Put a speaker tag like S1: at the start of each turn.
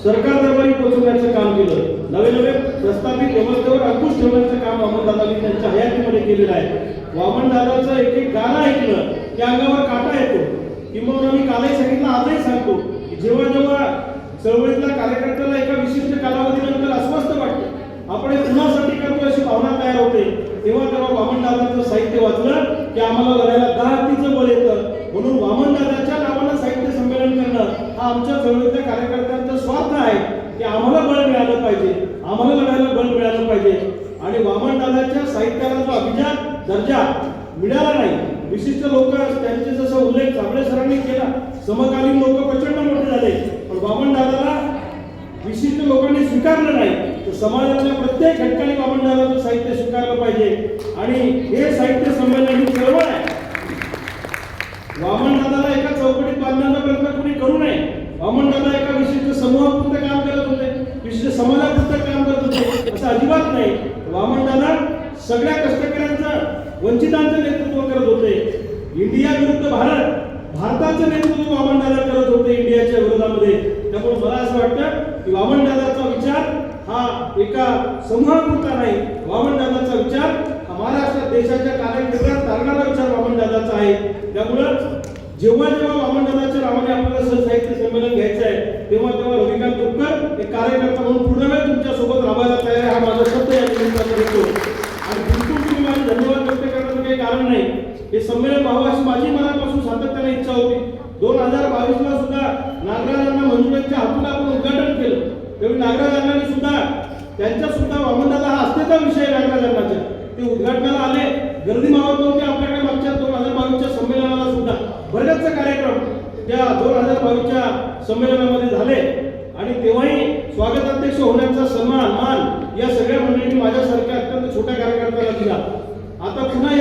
S1: सरकार दरबारी पोहोचवण्याचं काम केलं. नवे नवे प्रस्थापित व्यवस्थेवर अंकुश ठेवण्याचं काम वामनदादांनी त्यांच्या हयातीमध्ये केलेलं आहे. वामनदादाचं एक एक गाणं ऐकलं की अंगावर काटा येतो. किंवा मी कालही सांगितलं, आजही सांगतो की जेव्हा जेव्हा चळवळीतल्या कार्यकर्त्याला एका विशिष्ट कालावधीनंतर अस्वस्थ वाटतं, आपण हे कुणासाठी करतो अशी भावना तयार होते, तेव्हा तेव्हा वामनदादांचं साहित्य वाचलं की आम्हाला लढायला दहातीचं बळ येतं. म्हणून वामनदादाच्या नावानं साहित्य संमेलन करणं हा आमच्या चळवळीतल्या कार्यकर्त्यांचा स्वार्थ आहे की आम्हाला बळ मिळालं पाहिजे, आम्हाला लढायला बळ मिळालं पाहिजे. आणि वामनदादाच्या साहित्याला जो अभिजात दर्जा मिळाला नाही, विशिष्ट लोक त्यांचे जसं उल्लेख चांबळे सरांनी केला, समकालीन लोक प्रचंड मोठे झाले, पण वामनदादाला विशिष्ट लोकांनी स्वीकारलं नाही. तर समाजातल्या प्रत्येक घटकाने वामनदादाचं साहित्य स्वीकारलं पाहिजे. आणि हे साहित्य संमेलन ही चळवळ आहे. वामनदादाला एका चौकटीत बांधण्याचा प्रयत्न कोणी करू नये. वामनदादा एका विशिष्ट समूहापुरतं काम करत होते, विशिष्ट समाजापुरतं काम करत होते असं अजिबात नाही. वामनदादा सगळ्या कष्टकऱ्यांचं, वंचितांचं नेतृत्व करत होते. इंडिया विरुद्ध भारत, भारताचं नेतृत्व वामनदादा करत होते इंडियाच्या विरोधामध्ये. त्यामुळे मला असं वाटतं की वामनदादाचा विचार हा एका समूहापुरता नाही, वामनदादाचा विचार हा महाराष्ट्र देशाच्या कार्यक्षेत्रात चालणारा विचार वामनदादाचा आहे. त्यामुळं जेव्हा जेव्हा वामनदादाच्या नावाने आपल्याला साहित्य संमेलन घ्यायचं आहे, तेव्हा तेव्हा रविकांत तुपकर एक कार्यकर्ता म्हणून पूर्ण वेळ तुमच्या सोबत राबायला तयार आहे, हा माझा शब्द या निमित्तानं देतो. आणि बिलकुल तुम्ही माझे धन्यवाद व्यक्त करण्याचं काही कारण नाही. हे संमेलन व्हावं अशी माझी मनापासून सातत्याने इच्छा होती. 2022ला सुद्धा नागराजांना मंजुळेच्या हातून आपण उद्घाटन केलं. त्यावेळी नागराजांनी सुद्धा त्यांच्या सुद्धा वामनदादा हा असतेचा विषय नागराजांच्या ते उद्घाटनाला आले. गर्दी मावत नव्हती आपल्याकडे. मागच्या 2022च्या संमेलनाला सुद्धा बरेचसे कार्यक्रम त्या 2022च्या संमेलनामध्ये झाले. आणि तेव्हाही स्वागताध्यक्ष होण्याचा सन्मान मान या सगळ्या मंडळींनी माझ्यासारख्या अत्यंत छोट्या कार्यकर्त्याला दिला. आता पुन्हा